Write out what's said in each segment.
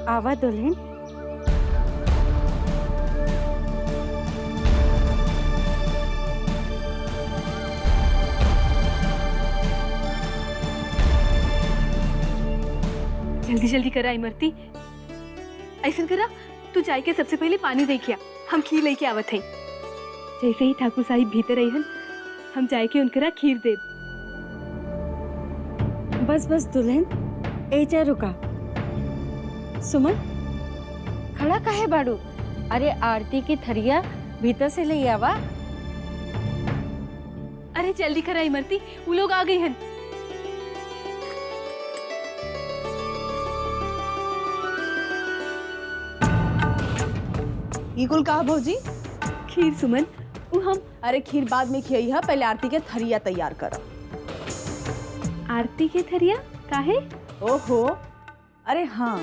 आवा दुल्हन। जल्दी जल्दी करा इमरती। ऐसा करा, तू जाए के सबसे पहले पानी देखिया, हम खीर लेके आवत है। जैसे ही ठाकुर साहिब भीतर आई हन, हम जाए के उनकरा खीर दे। बस बस दुल्हन, एजा रुका। सुमन, खड़ा काहे बाड़ू? अरे आरती की थरिया भीतर से ले आवा। अरे जल्दी करा इमरती, वो लोग आ गए हन। ये कुल कहा भौजी? खीर सुमन, वो हम। अरे खीर बाद में खियाई है, पहले आरती के थरिया तैयार करो। आरती के थरिया काहे? ओहो, अरे हाँ,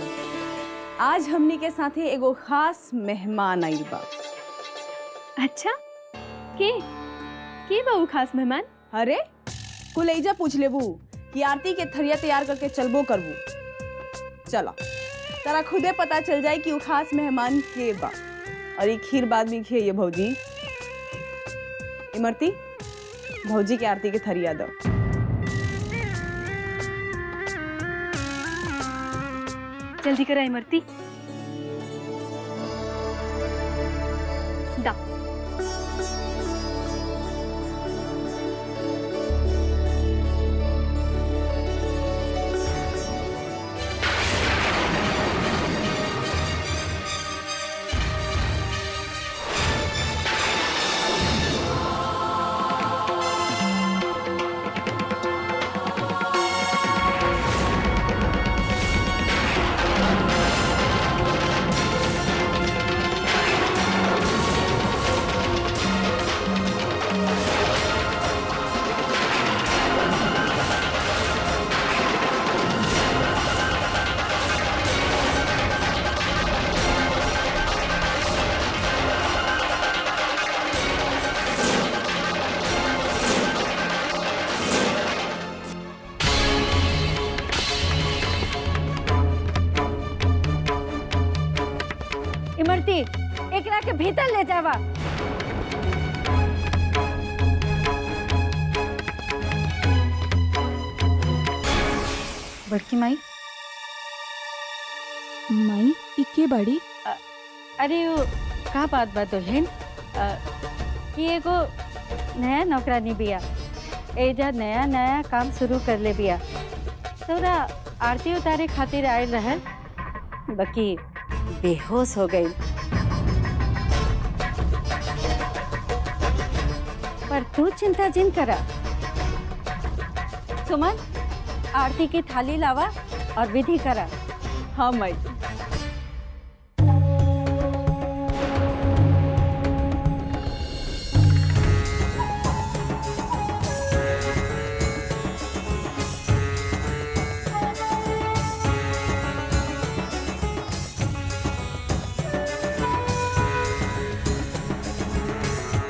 आज हमनी के साथे एगो खास मेहमान आइल बा। अच्छा, के बा वो खास मेहमान? अरे कुल एजा पूछ लेबू कि आरती के थरिया तैयार करके चलबो करबू। चलो, तारा खुदे पता चल जाए कि वो खास मेहमान के बा। और ये खीर बाद में खियाइए भौजी। इमरती, भौजी के आरती के थरिया दो। जल्दी करा इमरती। दा। इमरती, एकरा के भीतर ले जावा। बड़की माई, माई इके बड़ी। अरे वो का बात बा दुल्हन? ये एगो नया नौकरानी बिया, एजा नया नया काम शुरू कर ले बिया। तोरा आरती उतारे खातिर आयल रहल, बाकी बेहोश हो गई। पर तू चिंता जिन करा। सुमन, आरती की थाली लावा और विधि करा। हाँ माई।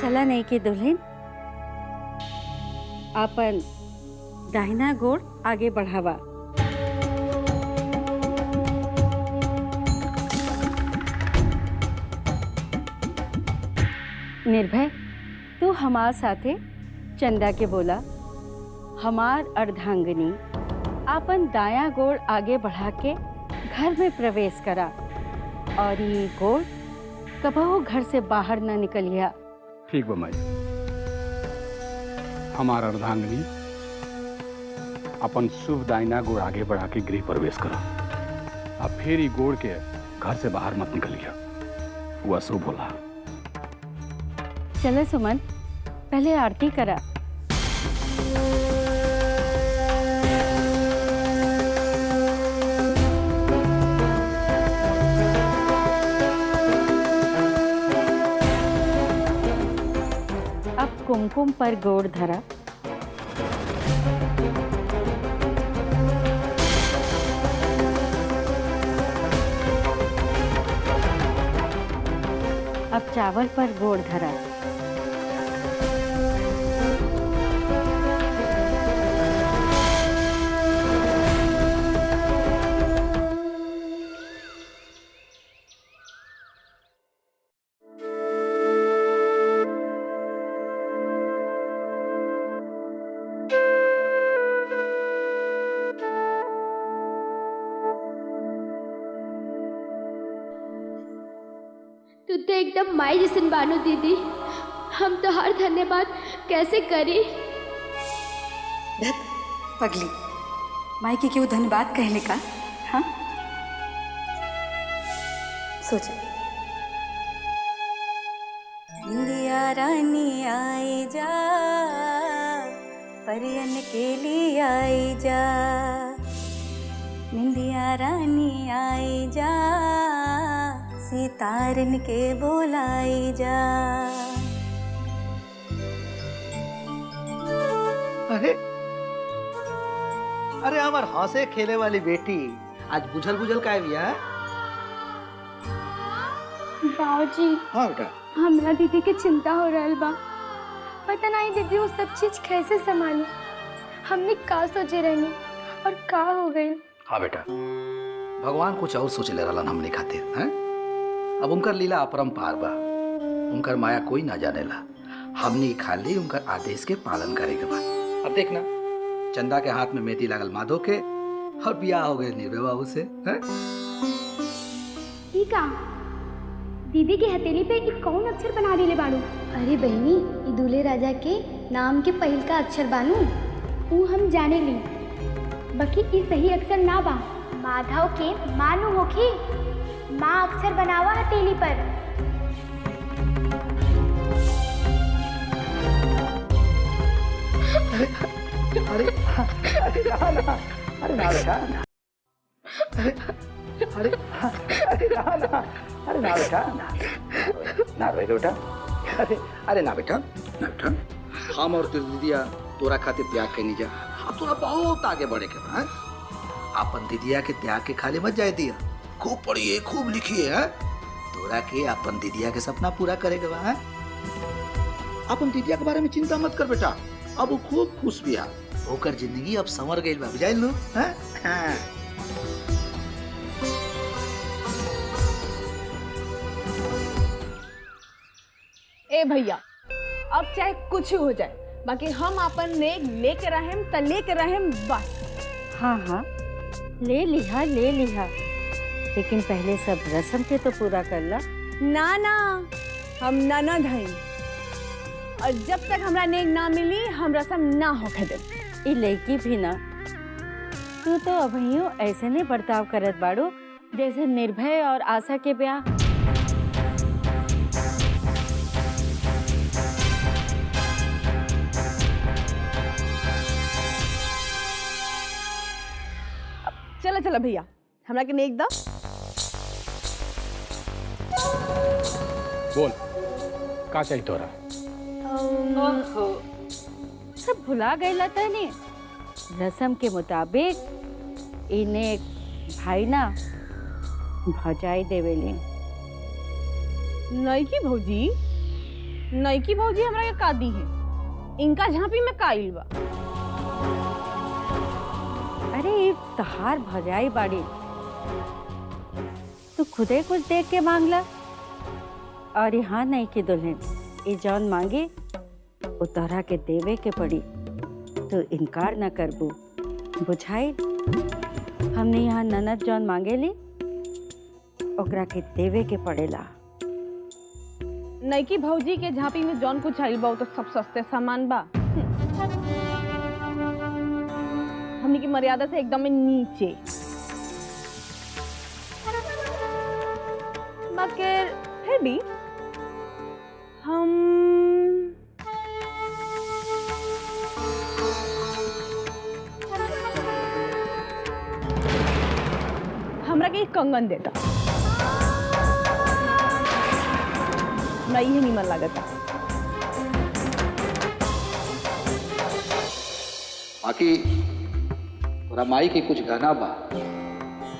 चला नहीं की दुल्हन, अपन दाहिना गोड़ आगे बढ़ावा। निर्भय, तू हमार साथे चंदा के बोला, हमार अर्धांगिनी अपन दाया गोड़ आगे बढ़ा के घर में प्रवेश करा और ये गोड़ कबहू घर से बाहर न निकलिया। ठीक बा माई। हमारा अर्धांगिनी अपन शुभ दाहिना गोड़ आगे बढ़ा के गृह प्रवेश करा। अब फिर ही गोड़ के घर से बाहर मत निकलिया, वो अशुभ होला। चले सुमन, पहले आरती करा। अब कुमकुम पर गोड़ धरा। अब चावल पर गोड़ धरा। तू तो एकदम माई जैसन बानो दीदी। हम तो हर धन्यवाद कैसे करी। धत पगली, माई के क्यों धन्यवाद कहने का? हाँ सोचे। इंदिया रानी आए जा, परियन के लिए आई जा। निंदिया रानी आई जा, सितारन के बोलाई जा। अरे अरे हमार हंसे खेले वाली बेटी आज बुझल बुझल का बिया है? बाबूजी, हाँ बेटा। हमरा दीदी के चिंता हो रहल बा। पता नहीं दीदी वो सब चीज कैसे संभाली। हमने का सोचे रहनी और का हो गई। हाँ बेटा, भगवान कुछ और सोच ले रहा हमने खातिर हैं। अब उनकर लीला अपरंपार बा, उनकर माया कोई ना जानेला। हमने खाली उनकर आदेश के पालन करेके बा। अब देखना, चंदा के हाथ में मेहंदी लागल माधो के और बियाह हो गए निर्भय बाबू से हैं? ठीक है, दीदी के हथेली पे एक कौन अक्षर बना दिले बानू? अरे बहनी, ई दूल्हे राजा के नाम के पहिल का अक्षर बानू। वो हम जाने ली, बाकी ई सही अक्षर ना बा। माधव के मानू होखी, माँ अक्षर बनावा हथेली पर। अरे अरे ना, अरे ना बेटा, अरे अरे ना बेटा, ना बेटा, अरे ना बेटा, ना बेटा। हम और तेरी दीदिया तोरा खातिर त्याग कहीं जा। हाँ, तोरा बहुत आगे बढ़े के बा। अपन दीदिया के त्याग के खाली मत जाए दिया। खूब पढ़िए, खूब लिखिए हैं। तोरा के अपन दीदिया के सपना पूरा करेगा बा। हैं? अपन दीदिया के बारे में चिंता मत कर बेटा। अब वो खूब खुश भी है। होकर जिंदगी अब संवर गई बा, बुझाइल लो हैं? हाँ। ए भैया, अब चाहे कुछ हो जाए, बाकी हम अपन नेक लेके रहेम त लेके रहेम बस। हाँ हाँ, ले लिहा ले लिहा, लेकिन पहले सब रस्म के तो पूरा कर ला। ना ना, हम ननद हई और जब तक हमरा नेक ना मिली हम रस्म ना होके दे। ई लड़की भी ना, तू तो अभियो ऐसे नहीं बर्ताव करत बाड़ू जैसे निर्भय और आशा के ब्याह। चला चला भैया, हमरा के नेक दा। बोल, का चाहिए तोरा? सब भुला गईला तनी। रस्म के मुताबिक इन्हें भाई ना भजाई देवेली। नईकी भौजी, नईकी भौजी हमरा के का दी है? इनका झांपी में का आइल बा? अरे ये तहार भजाई बाड़ी, तू खुदे कुछ देख के मांगला। और यहाँ नहीं की दुल्हन, ये जौन मांगे वो तोहरा के देवे के पड़ी। तो इनकार न करबू, बुझाई? हमने यहाँ ननद जौन मांगे ली ओकरा के देवे के पड़ेला। नईकी भौजी के झांपी में जौन कुछ आइल बा वो तो सब सस्ते सामान बा। हमनी की मर्यादा से एकदम नीचे। मगर फिर भी हमरा के एक कंगन देता, हमरा ये निमन लागता। बाकी तोरा माई के कुछ गहना बा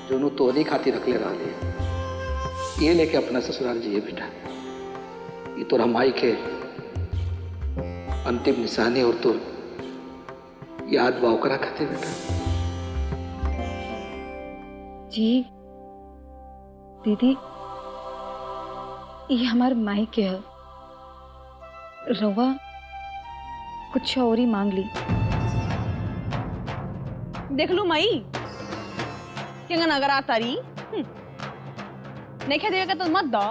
जो नु तोहनी खातिर रखले रहले। ये लेके अपना ससुराल जिए बेटा। ये तोरा माई के अंतिम निशानी और तोर याद बा ओकरा खातिर बेटा। जी दीदी, ये हमार माई के है। रवा कुछ और ही मांग ली। देख लू मई केंगन अगर आता रही नहीं खे देवे का तो मत दो।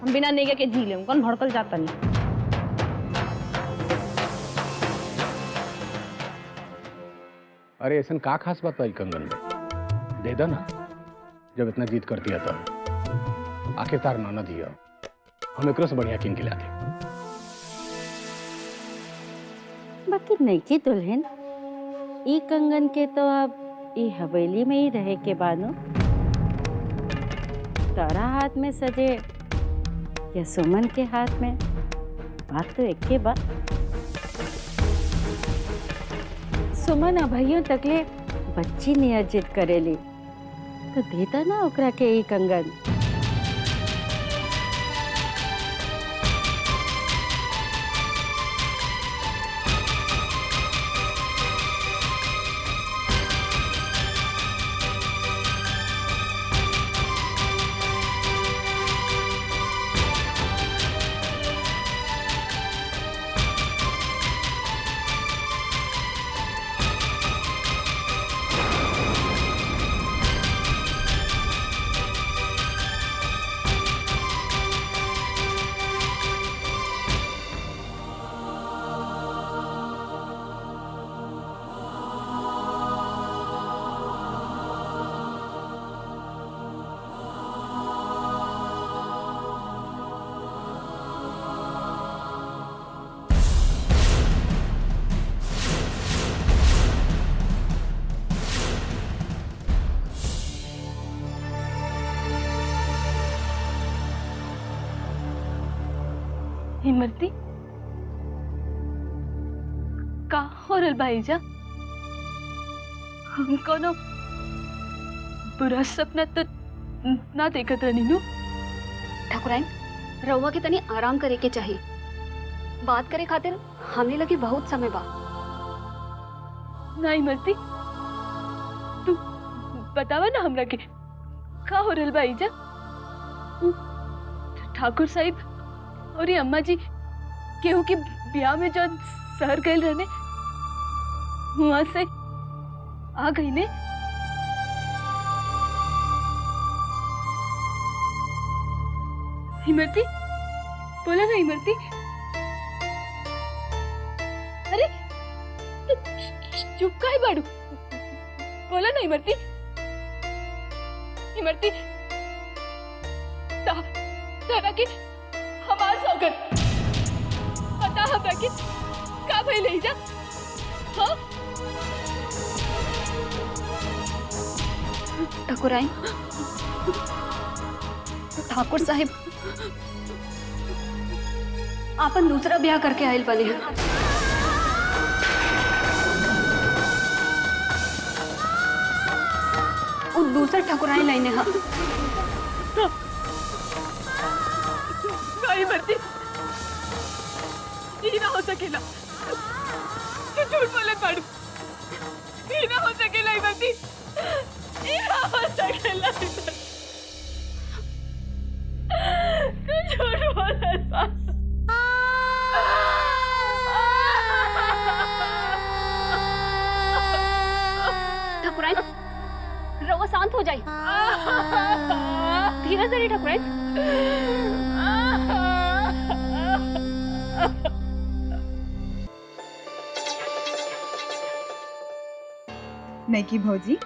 हम बिना नेगे के जी ले, कौन भड़कल जाता नहीं। अरे ऐसा का खास बात भाई कंगन में दे दा ना, जब इतना जीत करती है तो आखिर तार नाना दिया हम एक से बढ़िया किन के लाते। बाकी नईकी दुल्हन ई कंगन के तो अब ई हवेली में ही रहे के बानो। तारा हाथ में सजे या सुमन के हाथ में, बात तो एक के बात। सुमन अभइयों तकले बच्ची नियोजित करेली तो देता ना ओकरा के ई कंगन। इमरती का हो रहा भाईजा? हम कोनो बुरा सपना तो ना देखत रहनी नु। ठाकुराइन, रउआ के तनी आराम करे के चाहिए। बात करे खातिर हमने लगी बहुत समय बा। ना इमरती, तू बतावा ना हमरा के का हो रहा भाईजा? ठाकुर साहिब और ये अम्मा जी केहू के ब्याह में जो शहर गए रहने वहां से आ गई ने। इमरती बोला ना इमरती। अरे चुप का है बाड़ू, बोला ना इमरती। इमरती तारा के हमार सौगन पता हमरा के का भई ले जा। हाँ ठाकुराइन, ठाकुर साहिब आपन दूसरा ब्याह करके आयल बने हैं। वो दूसरा ठाकुराइन लाइने हा। नहीं मरती, ये ना हो सकेला। तू झूठ बोले पड़ू, ये ना हो सकेला इमरती, ये ना हो सकेला। तू झूठ बोले पड़ू। ठाकुराइन, रवा शांत हो जाए। धीरे से ठाकुराइन। नईकी भौजी,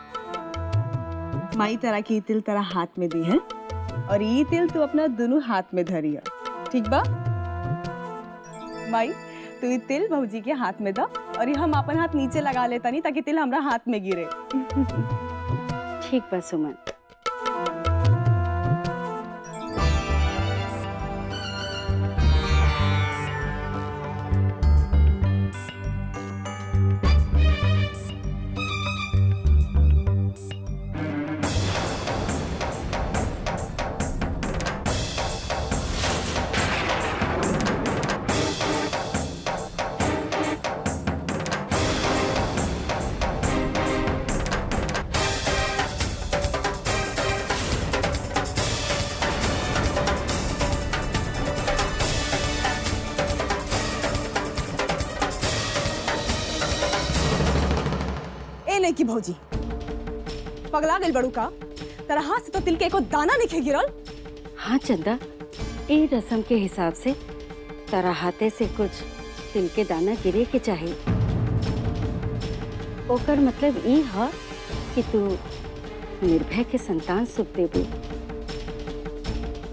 माई तरह की तिल तरह हाथ में दी है और ये तिल तू अपना दोनों हाथ में धरी है, ठीक बा? माई तू ये तिल भौजी के हाथ में दा और ये हम अपन हाथ नीचे लगा लेता नहीं ताकि तिल हमरा हाथ में गिरे। ठीक बा सुमन। की भौजी पगला गई बड़ू का? तेरा हाथ से तो तिल के एको दाना नहीं गिरल। हाँ चंदा, ए रस्म के हिसाब से तारा हाथे से कुछ तिल के दाना गिरे के चाहिए। ओकर मतलब ई है कि तू निर्भय के संतान सुख देबू।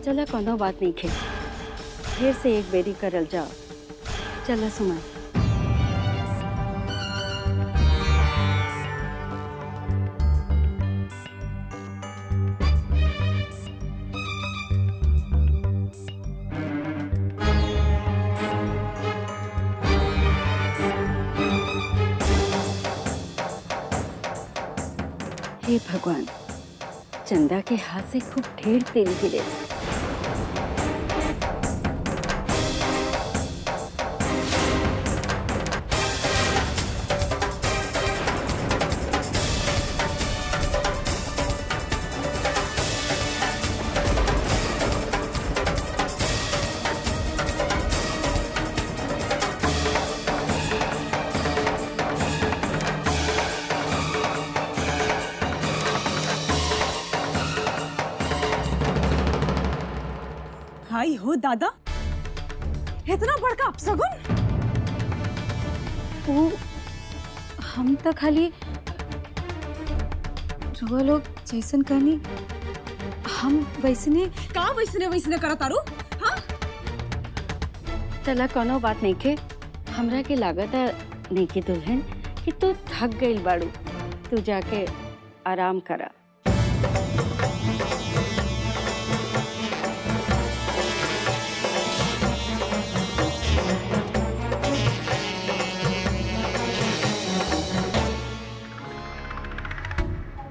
चला कोनो बात नहीं खे, फिर से एक बेरी करल जाओ। चला सुमन। हे भगवान, चंदा के हाथ से खूब ढेर तेल गिरे। हाय हो दादा, इतना बड़का अपशगुन। वो हम तो खाली रुआ लोग जैसन कहनी हम वैसने का वैसने वैसने करा तारू? हाँ चला कोनो बात नहीं खे। हमरा के लागत है नहीं की दुल्हन कि तू थक गई बाड़ू, तू जाके आराम करा।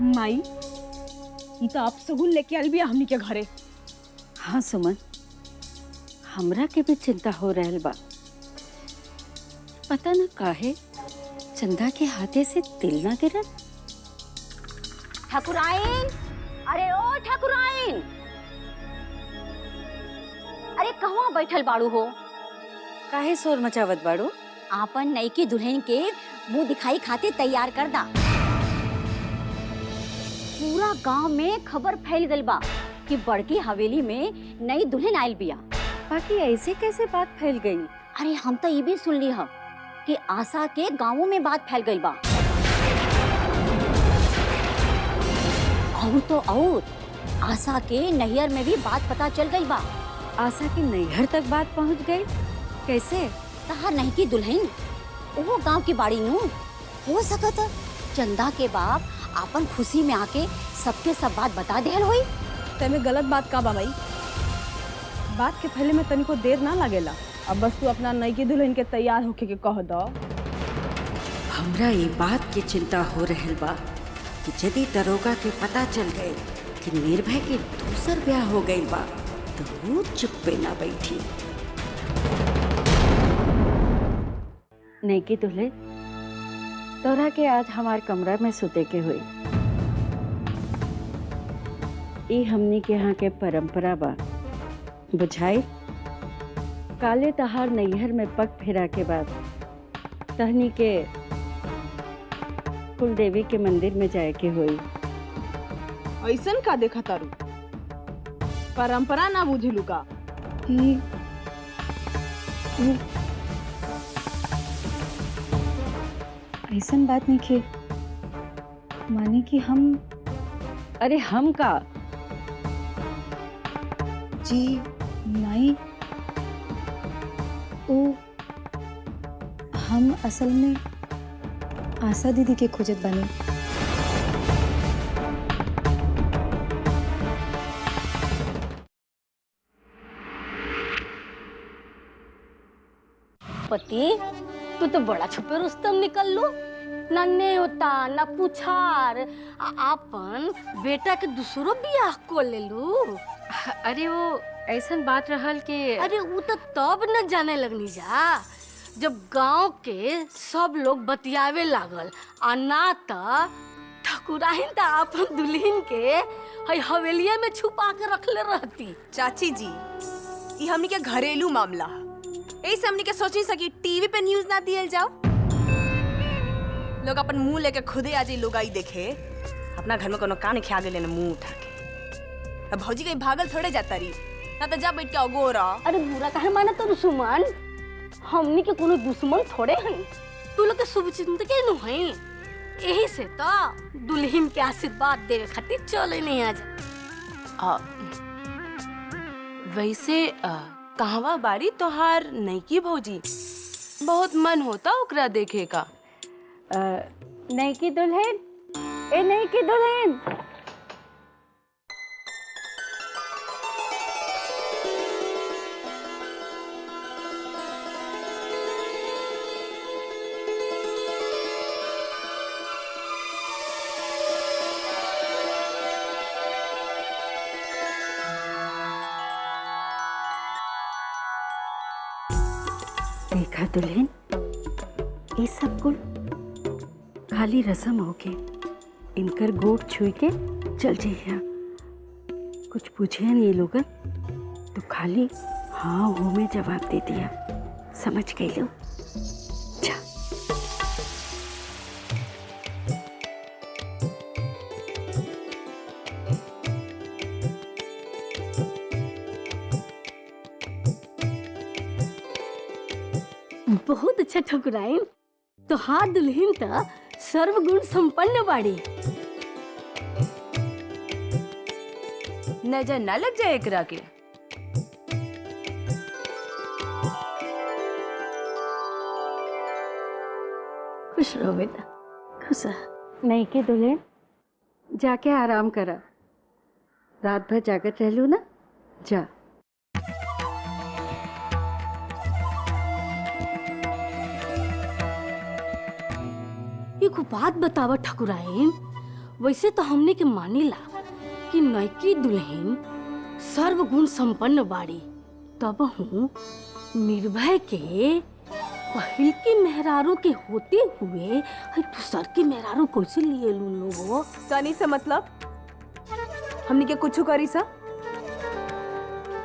माई, ये तो आप सगुन लेके आल बिया हमनी के घरे। हाँ सुमन, हमरा के भी चिंता हो रहल बा। पता न काहे चंदा के हाथे से तिल ना गिरल। ठाकुराइन, अरे ओ ठाकुराइन, अरे कहवा बैठल बाड़ू हो? काहे शोर मचावत बाड़ू? आपन नई की दुल्हन के मुंह दिखाई खाते तैयार कर दा। पूरा गांव में खबर फैल गई बा कि बड़की हवेली में नई दुल्हन आयल बिया। बाकी ऐसे कैसे बात फैल गई? अरे हम तो ये भी सुन ली है कि आशा के गांवों में बात फैल गई बा। और आशा के नैहर में भी बात पता चल गई बा। आशा की नैहर तक बात पहुंच गई? कैसे? तहार नहीं की दुल्हन वो गांव की बाड़ी नू हो सकत चंदा के बाप आपन खुशी में आके सबके सब बात बता देहल होई। तमे गलत बात का बा माई? बात के फैले में तनिको देर ना लागेला। अब बस तू अपना नई की दुल्हन के तैयार होके के कह दो। हमरा ये बात की चिंता हो रहल बा कि यदि दरोगा के पता चल गए कि निर्भय के दूसर ब्याह हो गई बा तो वो चुप्पे ना बैठी। नहीं की दुल्हे, तोरा के आज हमार कमरा में सुते के हुई। ई हमनी के यहाँ के परंपरा बा, बुझाई? काले तहार नैहर में पग फेरा के बाद तहनी के कुल देवी के मंदिर में जाए के हुई। ऐसन का देखा तारू? परंपरा ना बुझलू का? ऐसन बात नहीं खे, माने कि हम। अरे हम का? जी नहीं, ओ हम असल में आशा दीदी के खोजत बानी। पति, तू तो बड़ा छुपे रुस्तम निकल लो। ना नेवता ना पुछार, आपन बेटा के दूसरो बियाह को ले लू। अरे वो ऐसन बात रहल के। अरे वो तो तब न जाने लगनी जा जब गांव के सब लोग बतियावे लागल। आ ना त ठकुराइन त आपन दुल्हन के हवेलिया में छुपा के रखले रहती। चाची जी, ये हमनी के घरेलू मामला, ऐसे हमनी के सोची सकी टीवी पे न्यूज ना दियल जाओ। लोग अपन मुंह लेके खुदे आज लोग आई देखे, अपना घर में कोनो कान खिया गेले न मुंह उठा के। अब भौजी कहीं भागल थोड़े जाता रही। ना तो जा बैठ के अगो रहा। अरे बुरा काहे माना तो सुमन, हमनी के कोनो दुश्मन थोड़े हन, तू लोग के शुभचिंतक नु हई। यही से तो दुल्हन के आशीर्वाद देवे खातिर चले नहीं आज। वैसे कहवा बाड़ी तोहार नईकी भौजी, बहुत मन होता ओकरा देखे का। नहीं की दुल्हन, ए नहीं की दुल्हन। देखा दुल्हन, ये सब कुल खाली रस्म होके इनकर गोड़ छुई के चल जाइए। कुछ पूछे ये लोगन तो खाली हाँ हो में जवाब दे दिया, समझ गई लो। बहुत अच्छा ठकुराइन, तो हाँ दुल्हन तो सर्वगुण संपन्न बाड़ी। नजर न लग जाए एकरा के। खुश रहो बेटा, खुश रह। नहीं के दुल्हन, जाके आराम करा, रात भर जागत रह लू ना, जा। एक बात बतावा ठकुराइन, वैसे तो हमने के मानिला कि नईकी दुल्हन सर्वगुण संपन्न बाड़ी, तब हूँ निर्भय के पहिल की मेहरारू के होते हुए दूसर की मेहरारू कैसे लिए लू लोग? तनी से मतलब हमनी के कुछ करी सा?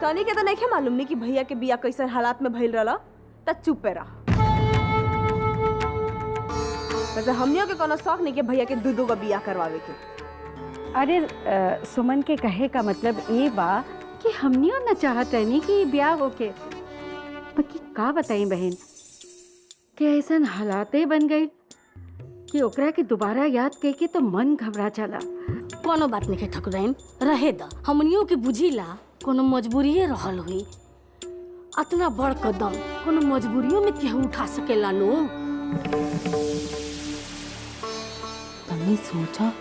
तनी के तो नहीं मालूम नहीं कि भैया के बिया कैसन हालात में भइल रहा, त चुप रहा। वैसे हमनियों के कोनो शौक नहीं के भैया के दू का बिया करवावे के। अरे सुमन के कहे का मतलब ये बा कि हमनियों न चाहत रहनी कि ब्याह होके, बाकी का बताई बहन कि ऐसा हालाते बन गई कि ओकरा के दोबारा याद कह के तो मन घबरा चला। कोनो बात नहीं ठकुराइन, रहे दा, हमनियों के बुझीला कोनो मजबूरी रहल हुई। इतना बड़ कदम कोनो मजबूरियों में केहू उठा सकेला नो। तनी सोचा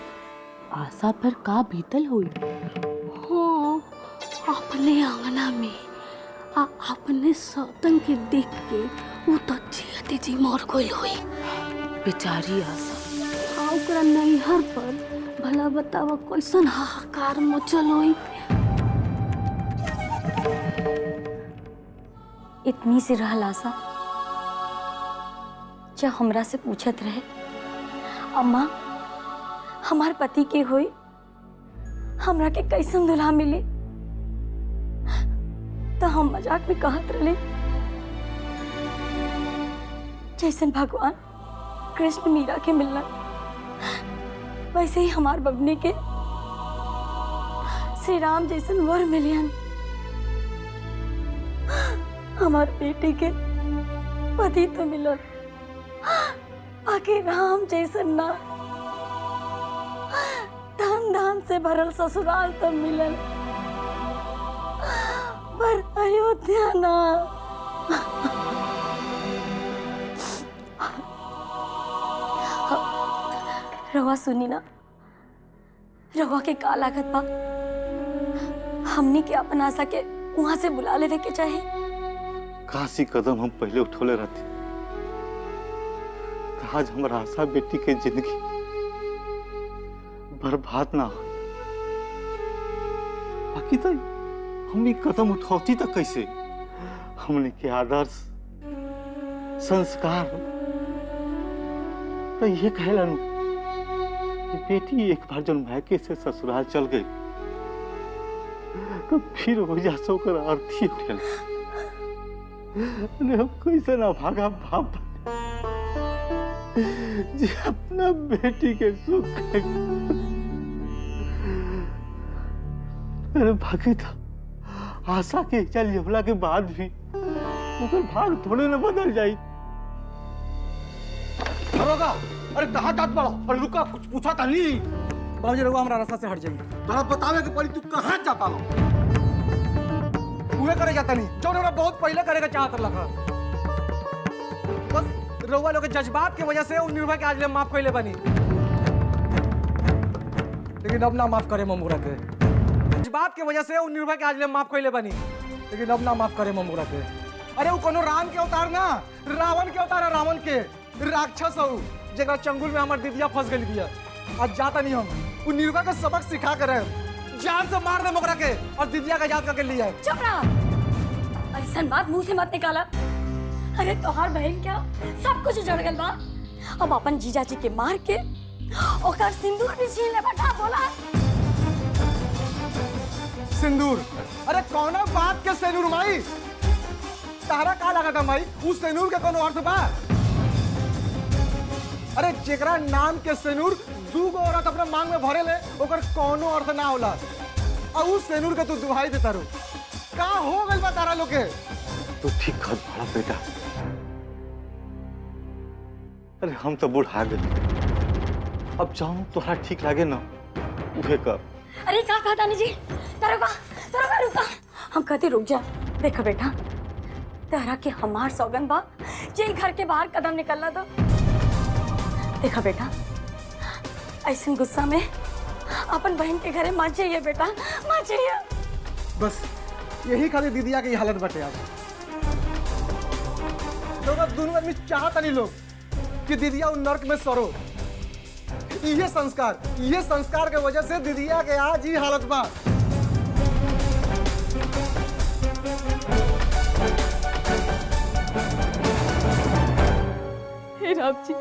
आशा पर का बीतल हुई। हाँ, अपने आंगना में अपने सौतन के देख के वो तो जियते जी मर गई हुई। बेचारी आशा। ओकरा नैहर पर भला बतावा कैसन हाहाकार मचल हुई। इतनी सी रहल आशा क्या हमरा से पूछत रहे, अम्मा हमार पति के होई, हमरा के कैसन दुल्हा मिली? तो हम मजाक में कहत रहे जैसन भगवान कृष्ण मीरा के मिलना, वैसे ही हमार बबनी के श्री राम जैसन वर मिलियन। हमार बेटी के पति तो मिलन, बाकी राम जैसन ना। धन धान से भरल ससुराल तो मिलन, पर अयोध्या ना। रवा सुनी ना, रवा के का लागत बा? हमनी के अपन आशा के वहां से बुला लेवे के चाहे। काशी कदम हम पहले उठोले रहते, तो आज हमारा आशा बेटी के जिंदगी बर्बाद ना हो। बाकी तो हम ये कदम उठौती तो कैसे? हमने के आदर्श संस्कार तो ये कहला कि बेटी एक बार जब मायके से ससुराल चल गई तो फिर हो जा सो कर अर्थी उठल। हम कैसे ना भागा बाप जी अपना बेटी के सुख। अरे भागी था आशा के चल जबला के बाद भी ओकर भाग थोड़े न बदल जाई। दरोगा, अरे कहाँ जात बड़ा? अरे रुका, कुछ पूछा था नहीं। बाबूजी रहुआ हमारा रास्ता से हट जाइए। तोरा बतावे के पड़ी तू कहाँ जाता लो? पूरे करे जाता नहीं, जो हमरा बहुत पहले करे का चाहत लगा। बस रहुआ लोग के जज्बात की वजह से उन निर्भय के आज ले माफ कइले बनी, लेकिन अब ना माफ करे ममुरा के। जज्बात की वजह से उन निर्भय के आज ले माफ कइले बनी, लेकिन अब ना माफ करे ममुरा के। अरे वो कोनो राम के अवतार ना, रावण के अवतार है, रावण के राक्षस हो जगह चंगुल में हमार दीदिया फंस गई बिया। आज जाता नहीं हम, वो निर्भय का सबक सिखा कर जान से मार दे मोकरा के और दीदिया का याद करके लिया। चुप रहा, ऐसा बात मुंह से मत निकाला। अरे तोहार बहन क्या सब कुछ उजड़ गल बा। अब अपन जीजा जी के मार के ओकर सिंदूर भी छीन ले बेटा। बोला सिंदूर? अरे कौना बात के सिंदूर माई? तारा का लगा था माई? उस सिंदूर के कोनो अर्थ बा? अरे जेकरा नाम के सिंदूर दू गो औरत अपने मांग में भरे ले ओकर कोनो अर्थ ना होला। और उस सिंदूर के तू दुहाई देता रू। का हो गइल बा तारा लोग के? तू ठीक कर बड़ा बेटा। अरे हम तो बुढ़ा गए, अब जाऊं तोहरा ठीक लागे ना उहे कर। अरे का कहता नहीं जी? तरुका रुका। हम कहते रुक जा। देखा बेटा, तारा के हमार सौगन बा जे घर के बाहर कदम निकलना तो। देखा बेटा, ऐसे गुस्सा में अपन बहन के घरे मत जाइए बेटा, मत जाइए। बस यही खाली दीदिया की हालत बटे। आज लोग दोनों आदमी चाहता नहीं लोग कि दीदिया उन नर्क में सरो। ये संस्कार के वजह से दीदिया के आज ही हालत बा। हे राम जी,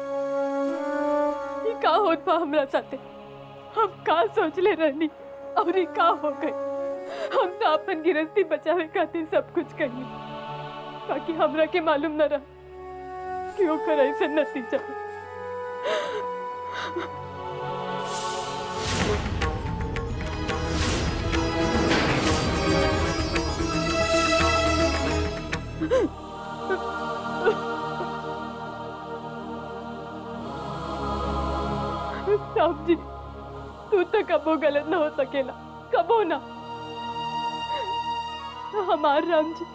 ये का होत बा हमरा साथे? हम का सोच ले रहनी और ये का हो गई? हम तो अपन गिरस्ती बचावे खातिर सब कुछ करी, ताकि हमरा के मालूम न रहा कि ओकर ऐसे नतीजा। राम जी, तू तो कबो गलत न हो सकेला, कबो ना। हमार राम जी,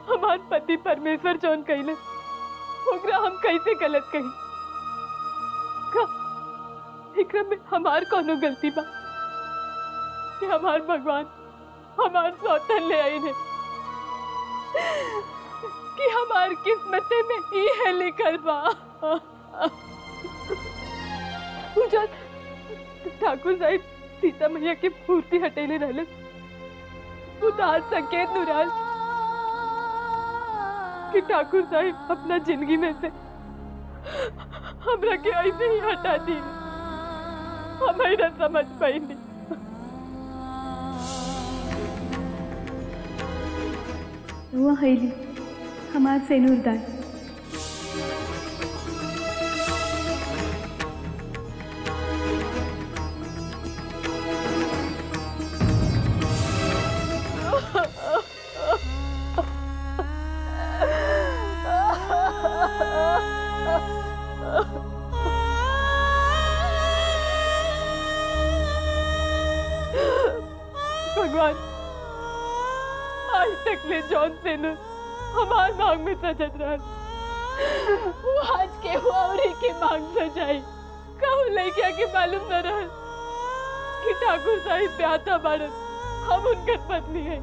हमार पति परमेश्वर जौन कइले ओकरा हम कैसे गलत कही? का एकरा में हमार कोनो गलती बा कि हमार भगवान हमार सौतन ले आई ने कि हमार किस्मते में ही है लिखल बा। पूजा ठाकुर साहिब सीता मैया के मूर्ति हटेले रहले, उदार संकेत नुराल कि ठाकुर साहिब अपना जिंदगी में से हमरा के ऐसे ही हटा दी। हमें न समझ पाई नहीं। वो हैली हमार सेनूरदान। भगवान, आज तक ले जॉन सेनूर हमार मांग में सजत रहा, वो आज के औरी के मांग सजाई। कहूँ लइकिया के मालूम न रहा कि ठाकुर साहिब ब्याता बाड़न, हम उनकर पत्नी है।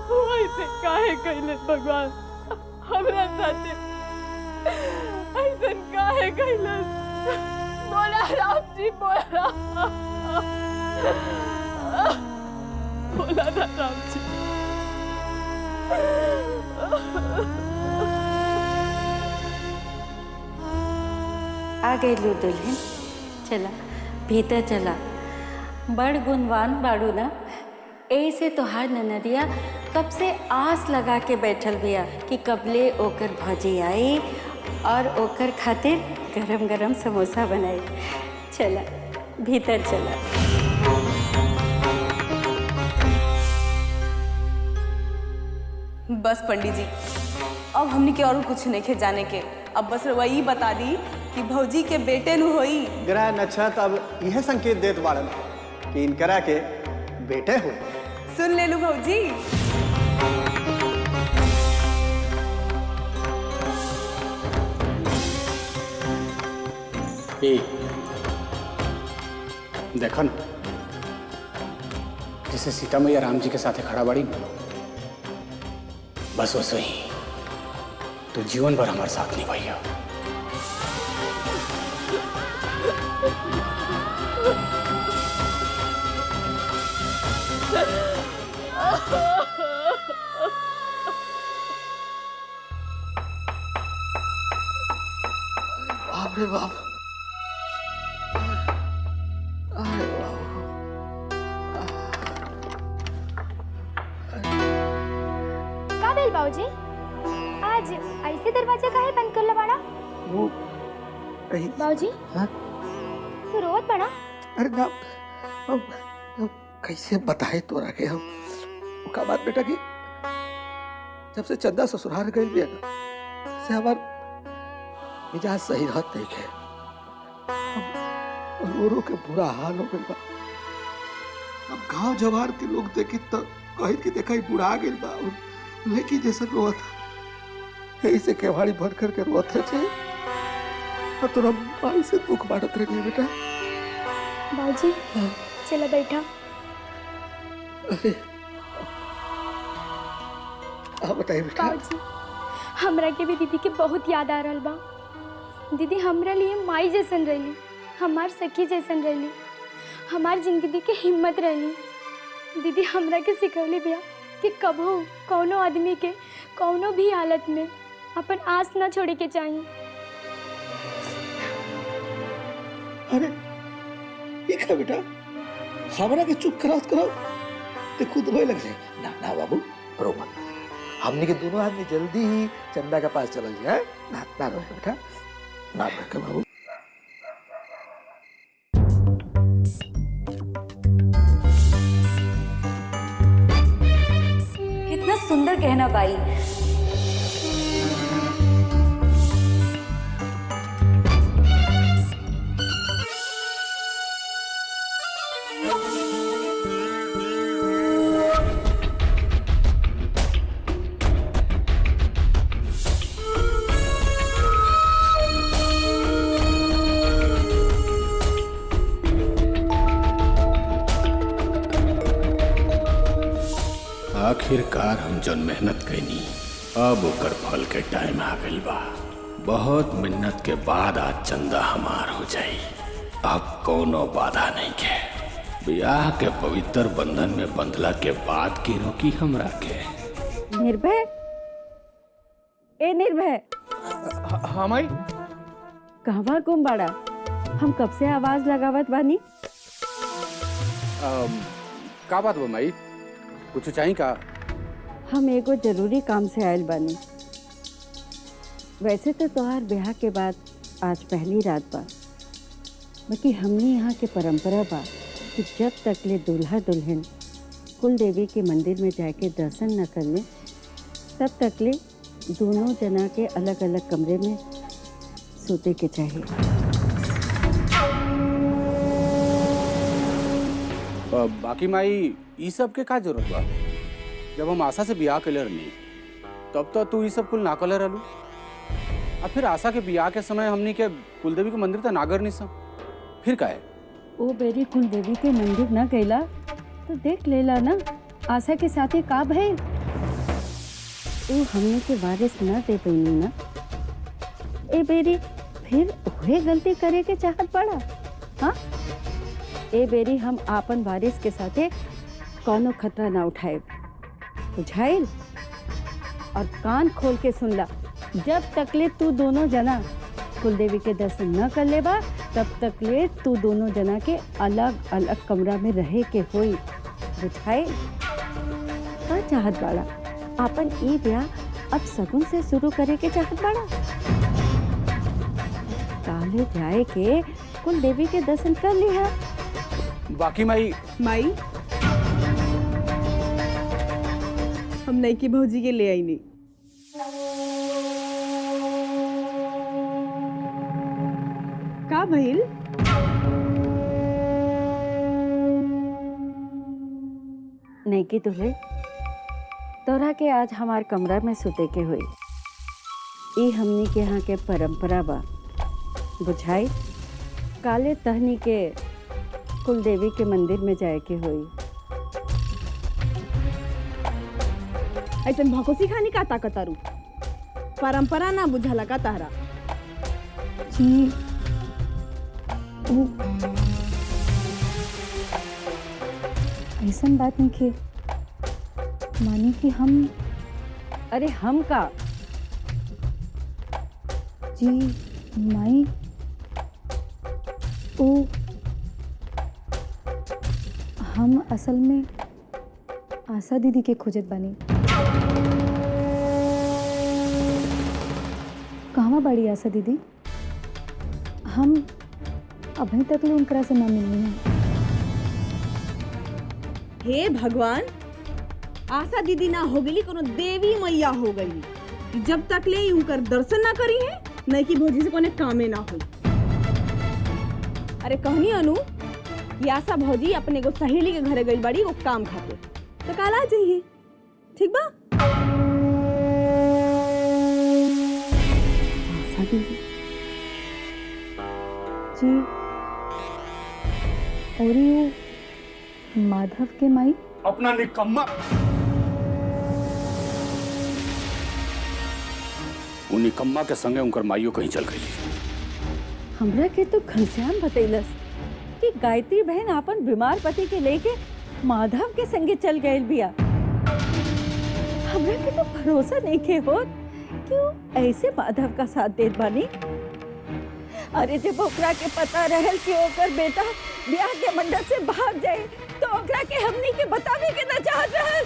वो ऐसे काहे कइले भगवान हमरा साथे? ऐसे काहे कइले? बोला राम जी, बोला बोला ना राम जी। आ गई लो दुल्हन, चला भीतर चला। बड़ गुणवान बाड़ू ना, ऐसे तोहार ननदिया कब से आस लगा के बैठल बिया कि कबले ओकर भौजी आई और ओकर खातिर गरम गरम समोसा बनाई। चला भीतर चला। बस पंडित जी, अब हमने के और कुछ नहीं खे जाने के। अब बस वही बता दी कि भौजी के बेटे नु होई। ग्रह नक्षत्र अब यह संकेत देत बाड़न कि इनकरा के बेटे हो। सुन ले लू भौजी। देखो न, जैसे सीता मैया राम जी के साथ खड़ा बाड़ी, बस वैसे ही तो जीवन भर हमारे साथ नहीं भैया। बाप रे बाप। का भेल बाबूजी? आज ऐसे दरवाजा काहे बंद कर बाड़ा? वो कहीं बाबूजी? हाँ? तू रोत बड़ा? अरे ना, अब कैसे बताए तोरा के हम का बात बेटा की जब से चंदा ससुराल गई भी है ना, से हमार मिजाज सही रहत नहीं है। रो रो के बुरा हाल हो गई बा। अब गांव जवार के लोग देखी तो कही कि देखा ही बुढ़ा गई बा, लेकिन जैसे रोआ था ऐसे केवाड़ी भर करके रोते थे। और तोरा माई से दुख बांटत रही बेटा। बाबूजी चला बैठा। अरे बताइए बेटा। बाबूजी हमरा के भी दीदी के बहुत याद आ रहा बा। दीदी हमरा लिए माई जैसन रहली, हमार सखी जैसन रहली, हमार जिंदगी के हिम्मत रहली। दीदी हमरा के सिखौली बिया कि कबो कौनो आदमी के कौनो भी हालत में अपन आस ना छोड़े के चाहिए। अरे ये क्या बेटा, हमरा के चुप करो ते खुद रोए लग जाए। ना ना बाबू रो मत, हमने के दोनों आदमी जल्दी ही चंदा के पास चल जाए। ना ना रो बेटा, ना रो बाबू। कितना सुंदर गहना बाई। आखिरकार हम जन मेहनत कैनी, अब ओकर फल के टाइम आ गइल बा। बहुत मेहनत के बाद आज चंदा हमार हो जाई। अब कोनो बाधा नहीं के। ब्याह के पवित्र बंधन में बंधला के बाद की रोकी हमरा के। निर्भय, ए निर्भय, हाँ माई। कहवा गुम बाड़ा? हम कब से आवाज लगावत बानी। का बात बा माई? कुछ चाहिए का? हम एगो जरूरी काम से आयल बानी। वैसे तो तोहार ब्याह के बाद आज पहली रात बा, बाकी हमने यहाँ के परंपरा बा कि जब तक ले दूल्हा दुल्हन कुल देवी के मंदिर में जाके दर्शन न कर ले, तब तक ले दोनों जना के अलग अलग कमरे में सोते के चाहिए। बाकी माई ई सब के का जरूरत बा? जब हम आशा से ब्याह के रहनी तब तो तू ई सब कुल ना कले रहलू। और फिर आशा के ब्याह के समय हमनी के कुलदेवी के मंदिर तो नागर नहीं सब, फिर का है? ओ बेरी कुलदेवी के मंदिर न गईला तो देख लेला ना आशा के साथे का भइल। ओ हमने के वारिस न दे पैनी ना, ए बेरी फिर वही गलती करे के चाहत पड़ा। हाँ, ए बेरी हम आपन वारिस के साथे कौनो खतरा ना उठाए, बुझाइल? और कान खोल के सुन ला, जब तक ले तू दोनों जना कुलदेवी के दर्शन न कर लेबा तब तक ले तू दोनों जना के अलग अलग कमरा में रहे के होई, बुझाइल? का चाहत बाड़ा? आपन ई ब्याह अब सगुन से शुरू करे के चाहत बाड़ा? काले जाए के कुलदेवी के दर्शन कर लिहा। बाकी माई हम नईकी भौजी के ले आई नहीं। का भइल? नईकी दुल्हे, तोरा के आज हमार कमरा में सुते के हुई। ई हमनी के यहाँ के परंपरा बा, बुझाई। काले तहनी के कुल देवी के मंदिर में जाए के हुई। ऐसे भकोसी खानी का ताकतारू, परंपरा ना बुझला का तारा? जी ऐसा बात नहीं खे, मानी कि हम। अरे हम का जी माई ओ, हम असल में आशा दीदी के खोजत बानी। कहवा बाड़ी आशा दीदी? हम अभी तक ले उनकरा से ना मिलनी है। हे भगवान, आशा दीदी ना हो गई कोनो देवी मैया हो गई। जब तक ले उनकर दर्शन ना करी है नईकी भौजी से कोने कामे ना हो। अरे कहनी अनु कि आशा भौजी अपने को सहेली के घरे गई बड़ी वो काम खाते, तो काल आ जाइए, ठीक बा? आशा दीदी जी, और ये माधव के माई अपना निकम्मा, उन निकम्मा के संगे उनकर माइयो कहीं चल गई। हमरा के तो घनश्याम बतैलस कि गायत्री बहन अपन बीमार पति के लेके माधव के संगे चल गए बिया। हमरा के तो भरोसा नहीं के हो क्यों ऐसे माधव का साथ देत बानी। अरे जब ओकरा के पता रहल कि ओकर बेटा ब्याह के मंडप से भाग जाए तो ओकरा के हमनी के बतावे के ना चाहत रहल।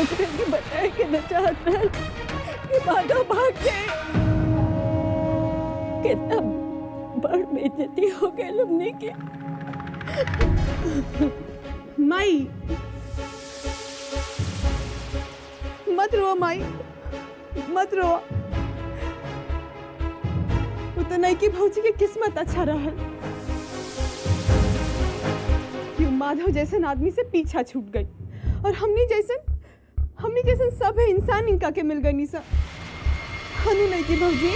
ओकरा के बताए के ना चाहत रहल कि माधव भाग जाए। कितना बड़ बेइज्जती हो गई हमनी के। माई मत रो, माई मत रो। वो तो नईकी भौजी के किस्मत अच्छा रहल कि माधव जैसन आदमी से पीछा छूट गई, और हमनी जैसन सब इंसान इनका के मिल गई। निशा हनु नईकी भौजी।